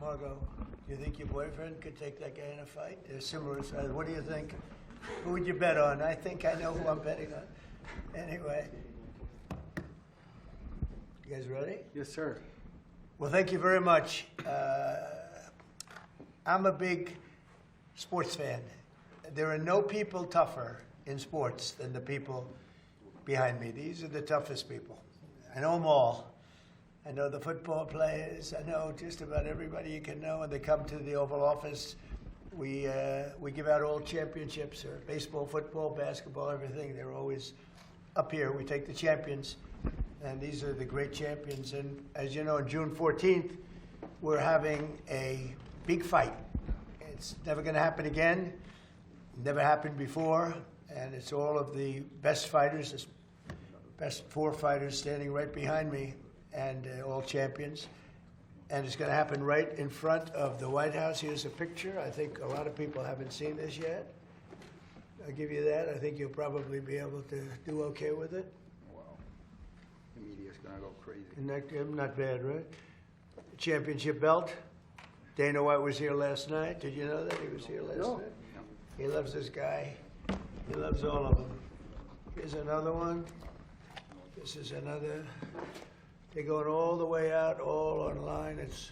Margot, do you think your boyfriend could take that guy in a fight? They're similar size. What do you think? Who would you bet on? I think I know who I'm betting on. Anyway. You guys ready? Yes, sir. Well, thank you very much. I'm a big sports fan. There are no people tougher in sports than the people behind me. These are the toughest people. I know them all. I know the football players. I know just about everybody you can know. When they come to the Oval Office, we give out all championships, or baseball, football, basketball, everything. They're always up here. We take the champions, and these are the great champions. And as you know, on June 14th, we're having a big fight. It's never going to happen again. Never happened before, and it's all of the best fighters, the best 4 fighters standing right behind me, and all champions. And it's going to happen right in front of the White House. Here's a picture. I think a lot of people haven't seen this yet. I'll give you that. I think you'll probably be able to do okay with it. Wow. The media's going to go crazy. Not bad, right? Championship belt. Dana White was here last night. Did you know that? He was here last night. He loves this guy. He loves all of them. Here's another one. This is another. They're going all the way out, all online. It's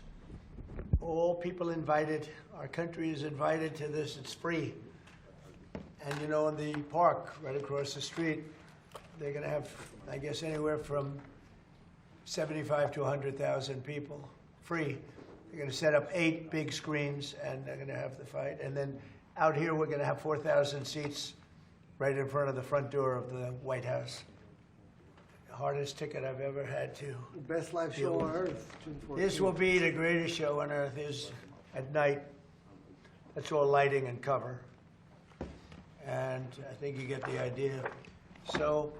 all people invited. Our country is invited to this. It's free. And you know, in the park right across the street, they're going to have, I guess, anywhere from 75 to 100,000 people. Free. They're going to set up 8 big screens, and they're going to have the fight. And then out here, we're going to have 4,000 seats right in front of the front door of the White House. Hardest ticket I've ever had to. Best live show on earth, June 14th. This will be the greatest show on earth. Is at night. That's all lighting and cover. And I think you get the idea. So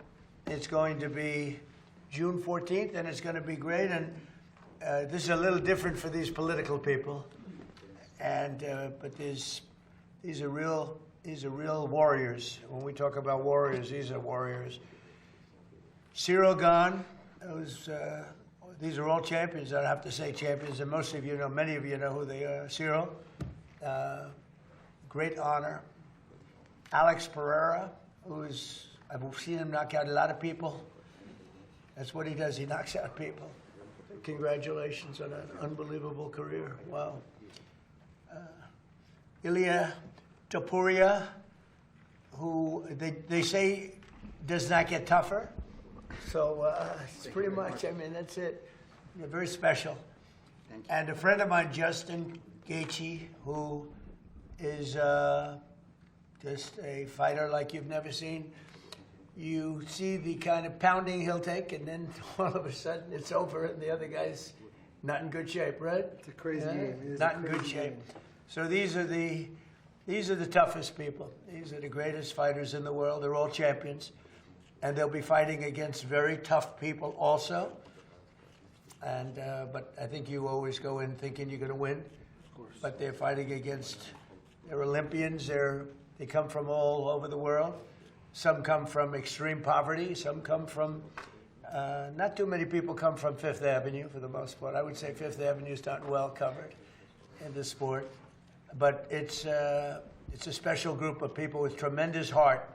it's going to be June 14th, and it's going to be great. And this is a little different for these political people. And but these are real warriors. When we talk about warriors, these are warriors. Cyril Gahn, these are all champions. I have to say champions, and most of you know, many of you know who they are. Cyril, great honor. Alex Pereira, I've seen him knock out a lot of people. That's what he does. He knocks out people. Congratulations on an unbelievable career. Wow. Ilya Topuria, who they say does not get tougher. So it's pretty much, I mean, that's it. You're very special. Thank you. And a friend of mine, Justin Gaethje, who is just a fighter like you've never seen. You see the kind of pounding he'll take, and then all of a sudden it's over, and the other guy's not in good shape, right? It's a crazy game. Not in good shape. So these are the toughest people. These are the greatest fighters in the world. They're all champions. And they'll be fighting against very tough people also. And but I think you always go in thinking you're going to win. Of course. But they're fighting against, they're Olympians. They come from all over the world. Some come from extreme poverty. Some come from, not too many people come from Fifth Avenue for the most part. I would say Fifth Avenue is not well covered in the sport. But it's a special group of people with tremendous heart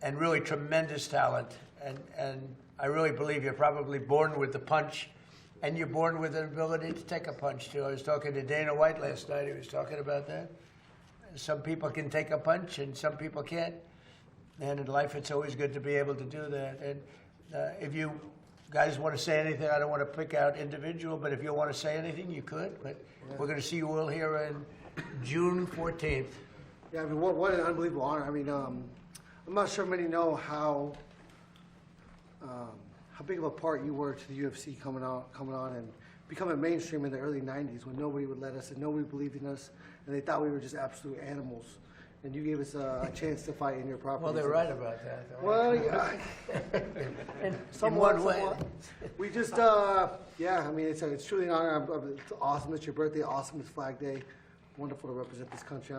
and really tremendous talent. And I really believe you're probably born with the punch, and you're born with an ability to take a punch, too. I was talking to Dana White last night. He was talking about that. Some people can take a punch, and some people can't. And in life, it's always good to be able to do that. And if you guys want to say anything, I don't want to pick out individual, but if you want to say anything, you could. But we're going to see you all here on June 14th. Yeah, I mean, what an unbelievable honor. I mean, I'm not sure many know how big of a part you were to the UFC coming on and becoming mainstream in the early 90s when nobody would let us and nobody believed in us and they thought we were just absolute animals. And you gave us a chance to fight in your property. Well, they're right about that. Well, yeah. In one way. We just, yeah, I mean, it's truly an honor. It's awesome. It's your birthday. Awesome. It's Flag Day. Wonderful to represent this country.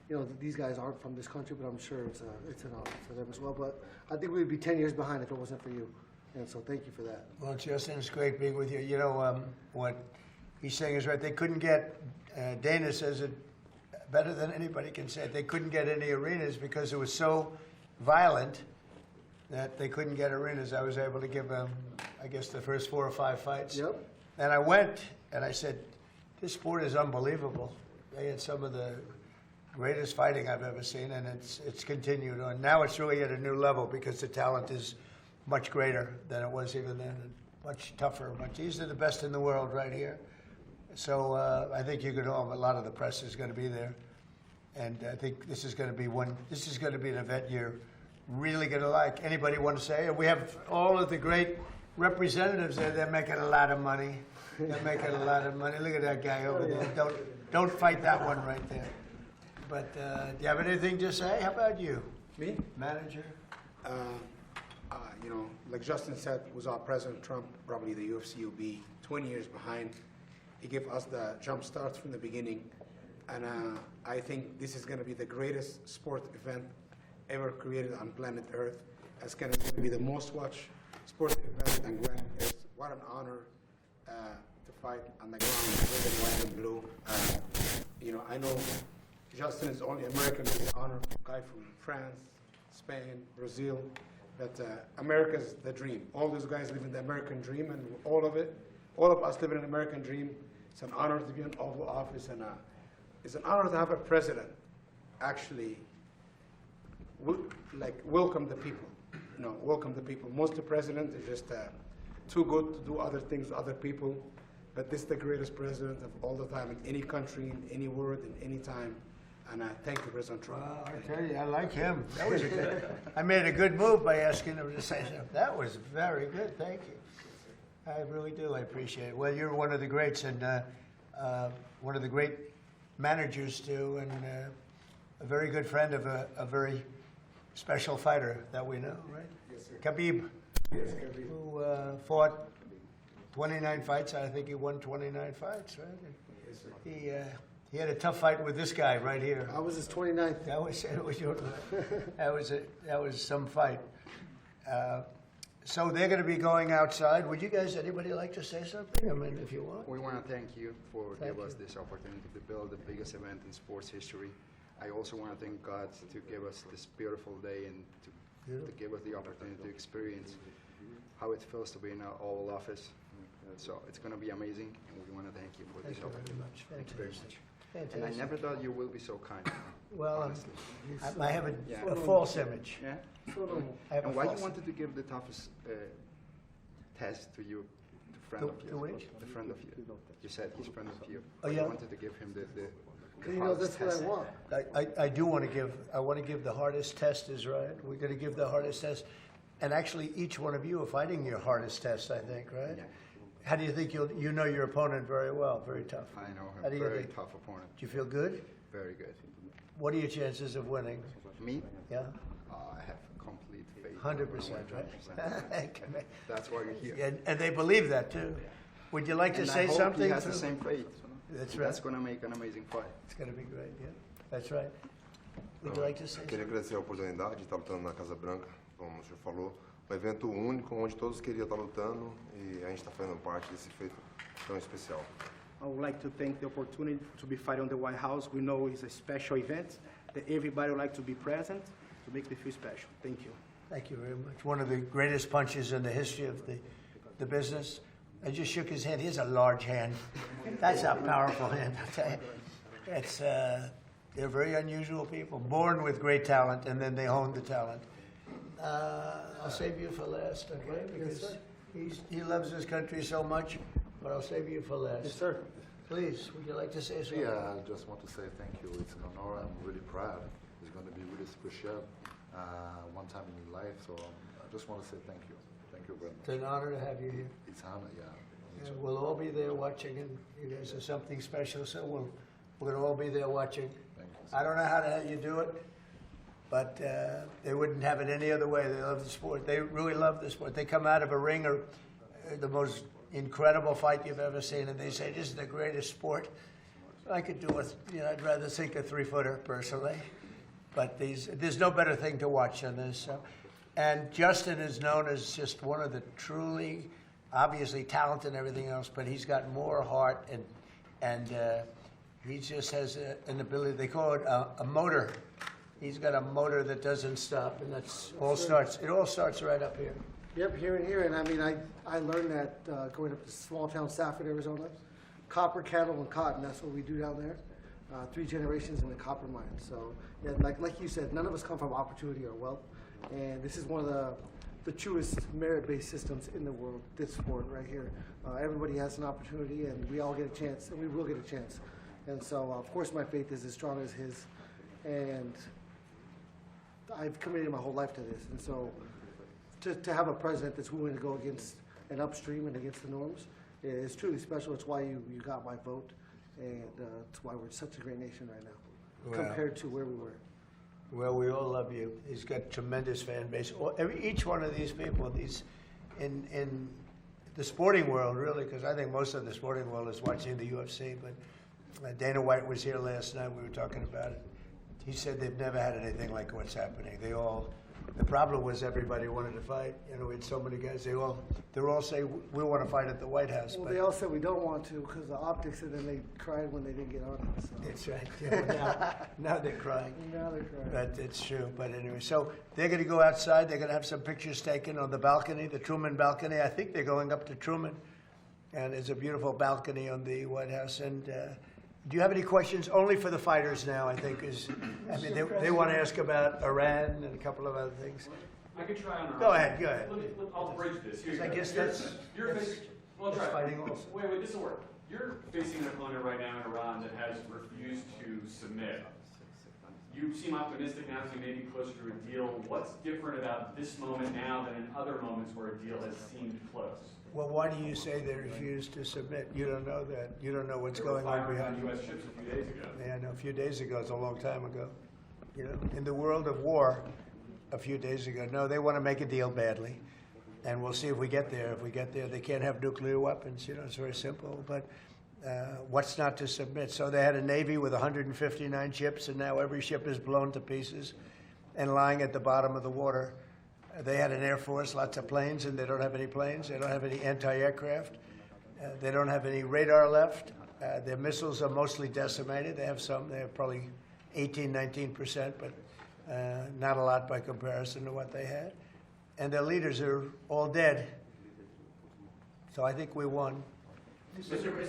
You know, these guys aren't from this country, but I'm sure it's an honor for them as well. But I think we would be 10 years behind if it wasn't for you. And so thank you for that. Well, Justin, it's great being with you. You know, what he's saying is right. They couldn't get, Dana says it better than anybody can say it. They couldn't get any arenas because it was so violent that they couldn't get arenas. I was able to give them, I guess, the first 4 or 5 fights. Yep. And I went and I said, this sport is unbelievable. They had some of the greatest fighting I've ever seen, and it's continued on. Now it's really at a new level because the talent is much greater than it was even then, and much tougher. These are the best in the world right here. So I think you could all, a lot of the press is going to be there, and I think this is going to be an event you're really going to like. Anybody want to say? We have all of the great representatives there. They're making a lot of money. They're making a lot of money. Look at that guy over there. Don't fight that one right there. But do you have anything to say? How about you? Me? Manager? You know, like Justin said, without President Trump, probably the UFC will be 20 years behind. He gave us the jump start from the beginning. And I think this is going to be the greatest sport event ever created on planet Earth. It's going to be the most watched sports event and grand. What an honor to fight on the ground, red and white and blue. You know, I know Justin is the only American with the honor, guy from France, Spain, Brazil. But America's the dream. All those guys live in the American dream, and all of us live in an American dream. It's an honor to be in Oval Office, and it's an honor to have a president actually welcome the people. You know, welcome the people. Most of the presidents are just too good to do other things with other people. But this is the greatest president of all the time in any country, in any world, in any time. And thank you, President Trump. Well, I tell you, I like him. That was a good. I made a good move by asking him to say something. That was very good. Thank you. I really do. I appreciate it. Well, you're one of the greats and one of the great managers too, and a very good friend of a very special fighter that we know, right? Yes, sir. Khabib, Yes, Khabib. who fought 29 fights. I think he won 29 fights, right? Yes, sir. He had a tough fight with this guy right here. I was his 29th. That was some fight. So they're going to be going outside. Would you guys, anybody like to say something? I mean, if you want. We want to thank you for Thank giving us you. this opportunity to build the biggest event in sports history. I also want to thank God to give us this beautiful day and to give us the opportunity to experience how it feels to be in our Oval Office. So it's going to be amazing, and we want to thank you for Thank this you very opportunity. much. Thank you very Fantastic. much. And I Fantastic. never thought you will be so kind. Well, honestly. I have Yeah. a false image. Yeah. I have a And why you false wanted to give the toughest test to you, to friend To- of you? to which? The friend of you. You said he's friend of you. Oh, But yeah? You wanted to give him the You know, that's hardest what I test. want. I do want to give. I want to give the hardest test. Is right. We're going to give the hardest test, and actually, each one of you are fighting your hardest test. I think, right? Yeah. How do you think you know your opponent very well? Very tough. I know How do him. you Very think? tough opponent. Do you feel good? Very good. What are your chances of winning? Me? Yeah, I have complete faith. 100%, 100%. right? That's why you're here. And they believe that too. Would you like to And say I hope something? he has the to- same faith. That's right. That's going to make an amazing fight. It's going to be great. Yeah, that's right. Would you like to say Queria something? agradecer a oportunidade de estar lutando na Casa Branca, como o senhor falou. Um evento único, onde todos queriam estar lutando e a gente está fazendo parte desse feito tão especial. I would like to thank the opportunity to be fighting on the White House. We know it's a special event that everybody would like to be present to make me feel special. Thank you. Thank you very much. One of the greatest punches in the history of the business. I just shook his hand. He has a large hand. That's a powerful hand. I'll tell you. It's, they're very unusual people, born with great talent, and then they hone the talent. I'll save you for last, okay? Because he loves his country so much, but I'll save you for last. Yes, sir. Please, would you like to say something? Yeah, I just want to say thank you. It's an honor. I'm really proud. It's going to be really special one time in life. So I just want to say thank you. Thank you very It's much. an honor to have you here. It's an honor, yeah. And we'll all be there watching, and you guys are something special, so we're going to all be there watching. Thank you. I don't know how the hell you do it, but they wouldn't have it any other way. They love the sport. They really love the sport. They come out of a ring or the most incredible fight you've ever seen, and they say, this is the greatest sport. I could do it. You know, I'd rather think a 3-footer personally, but there's no better thing to watch than this. So. And Justin is known as just one of the truly obviously talent and everything else, but he's got more heart and he just has an ability. They call it a motor. He's got a motor that doesn't stop, and that's all starts. It all starts right up here. Yep, here and here. And I mean, I learned that going up to small town Safford, Arizona. Copper, cattle, and cotton. That's what we do down there. 3 generations in the copper mine. So, yeah, like you said, none of us come from opportunity or wealth. And this is one of the truest merit-based systems in the world, this sport right here. Everybody has an opportunity, and we all get a chance, and we will get a chance. And so, of course, my faith is as strong as his. And I've committed my whole life to this. And so to have a president that's willing to go against and upstream and against the norms is truly special. It's why you got my vote, and it's why we're such a great nation right now compared to where we were. Well, we all love you. He's got tremendous fan base. Each one of these people, these in the sporting world, really, because I think most of the sporting world is watching the UFC. But Dana White was here last night. We were talking about it. He said they've never had anything like what's happening. The problem was everybody wanted to fight. You know, we had so many guys. They all say we want to fight at the White House. Well, but they all said we don't want to because the optics, and then they cried when they didn't get on it. So. That's right. Yeah, now they're crying. Now they're crying. But it's true. But anyway, so they're going to go outside. They're going to have some pictures taken on the balcony, the Truman balcony. I think they're going up to Truman, and there's a beautiful balcony on the White House. And do you have any questions? Only for the fighters now, I think. I mean, they want to ask about Iran and a couple of other things. I could try on. Go ahead. I'll bridge this. Here you I go. guess You're facing. Well, that's try. fighting also. Wait, this will work. You're facing an opponent right now in Iran that has refused to submit. You seem optimistic now, so you may be closer to a deal. What's different about this moment now than in other moments where a deal has seemed close? Well, why do you say they refused to submit? You don't know that. You don't know what's They were going on firing behind on U.S. ships a few days ago. Yeah, I know. A few days ago. It's a long time ago. You know, in the world of war, a few days ago. No, they want to make a deal badly, and we'll see if we get there. If we get there, they can't have nuclear weapons. You know, it's very simple. But what's not to submit? So they had a Navy with 159 ships, and now every ship is blown to pieces and lying at the bottom of the water. They had an Air Force, lots of planes, and they don't have any planes. They don't have any anti-aircraft. They don't have any radar left. Their missiles are mostly decimated. They have some. They have probably 18, 19%, but not a lot by comparison to what they had. And their leaders are all dead. So I think we won.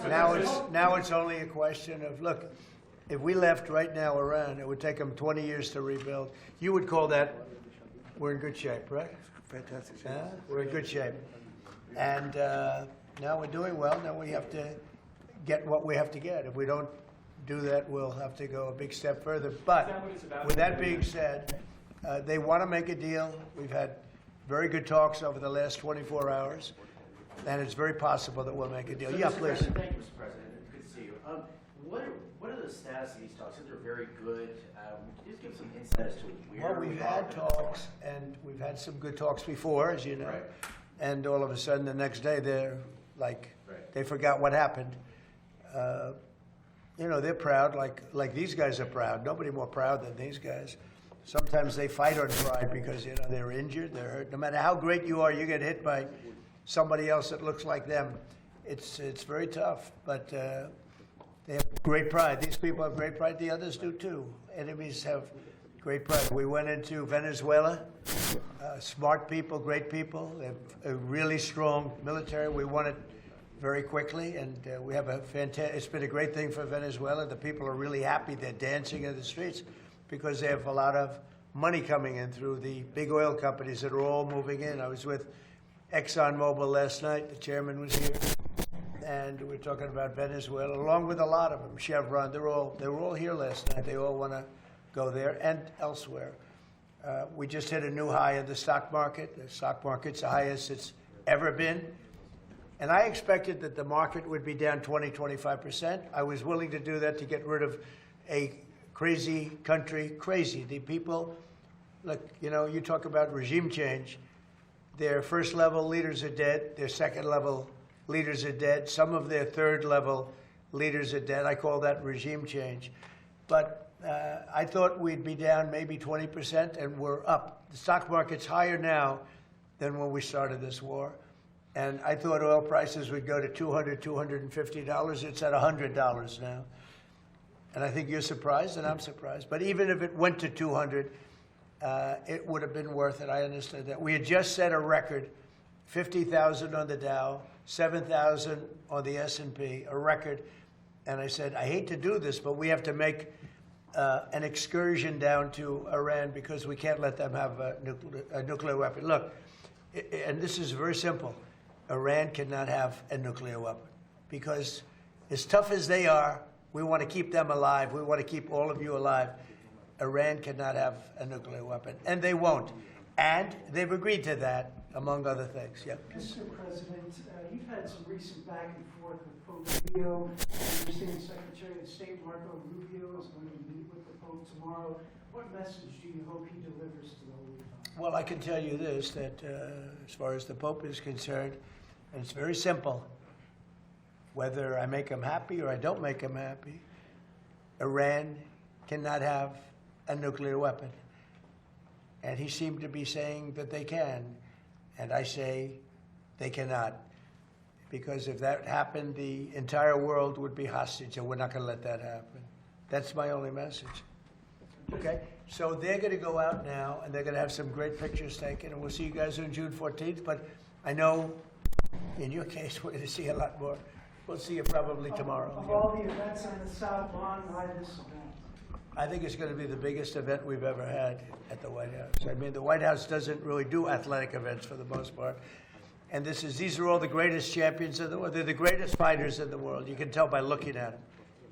Now it's only a question of, look, if we left right now Iran, it would take them 20 years to rebuild. You would call that, we're in good shape, right? Fantastic shape. We're in good shape. And now we're doing well. Now we have to get what we have to get. If we don't do that, we'll have to go a big step further. But with that being said, they want to make a deal. We've had very good talks over the last 24 hours, and it's very possible that we'll make a deal. So, Yeah, Mr. please. President, thank you, Mr. President. It's good to see you. What are the status of these talks? They're very good. Just give some insight as to where Well, we've we had are. talks, and we've had some good talks before, as you know. Right. And all of a sudden, the next day, they're like, Right. they forgot what happened. You know, they're proud, like these guys are proud. Nobody more proud than these guys. Sometimes they fight on pride because, you know, they're injured, they're hurt. No matter how great you are, you get hit by somebody else that looks like them. It's very tough, but they have great pride. These people have great pride. The others do too. Enemies have great pride. We went into Venezuela. Smart people, great people. They have a really strong military. We won it very quickly, and we have a fantastic. It's been a great thing for Venezuela. The people are really happy. They're dancing in the streets because they have a lot of money coming in through the big oil companies that are all moving in. I was with ExxonMobil last night. The chairman was here, and we were talking about Venezuela, along with a lot of them. Chevron. They were all here last night. They all want to go there and elsewhere. We just hit a new high in the stock market. The stock market's the highest it's ever been. And I expected that the market would be down 20, 25%. I was willing to do that to get rid of a crazy country. Crazy. The people, look, you know, you talk about regime change. Their first level leaders are dead. Their second level leaders are dead. Some of their third level leaders are dead. I call that regime change. But I thought we'd be down maybe 20%, and we're up. The stock market's higher now than when we started this war. And I thought oil prices would go to $200, $250. It's at $100 now. And I think you're surprised, and I'm surprised. But even if it went to 200, it would have been worth it. I understood that. We had just set a record, 50,000 on the Dow, 7,000 on the S&P, a record. And I said, I hate to do this, but we have to make an excursion down to Iran because we can't let them have a nuclear weapon. Look, and this is very simple. Iran cannot have a nuclear weapon because as tough as they are, we want to keep them alive. We want to keep all of you alive. Iran cannot have a nuclear weapon, and they won't. And they've agreed to that, among other things. Yeah. Mr. President, you've had some recent back and forth with Pope Leo. I understand Secretary of State Marco Rubio is going to meet with the Pope tomorrow. What message do you hope he delivers to the Holy Father? Well, I can tell you this, that as far as the Pope is concerned, and it's very simple, whether I make him happy or I don't make him happy, Iran cannot have a nuclear weapon. And he seemed to be saying that they can. And I say they cannot. Because if that happened, the entire world would be hostage, and we're not going to let that happen. That's my only message. Okay? So they're going to go out now, and they're going to have some great pictures taken, and we'll see you guys on June 14th. But I know, in your case, we're going to see a lot more. We'll see you probably tomorrow. Of all the events on the South Lawn, why this event? I think it's going to be the biggest event we've ever had at the White House. I mean, the White House doesn't really do athletic events for the most part. And these are all the greatest champions in the world. They're the greatest fighters in the world. You can tell by looking at them.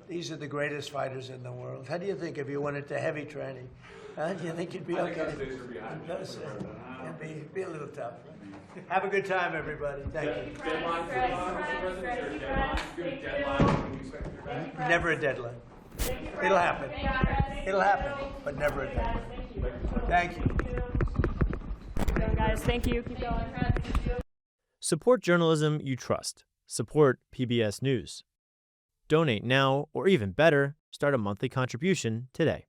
These are the greatest fighters in the world. How do you think if you went into heavy training? Do you think you'd be okay? I think those days are behind us. It'd be a little tough. Have a good time, everybody. Thank you. Deadline for Mr. President? Is there a deadline? Do you have a deadline when you expect your back? Never a deadline. It'll happen. It'll happen, but never a deadline. Thank you. Keep going, guys. Thank you. Keep going. Support journalism you trust. Support PBS News. Donate now, or even better, start a monthly contribution today.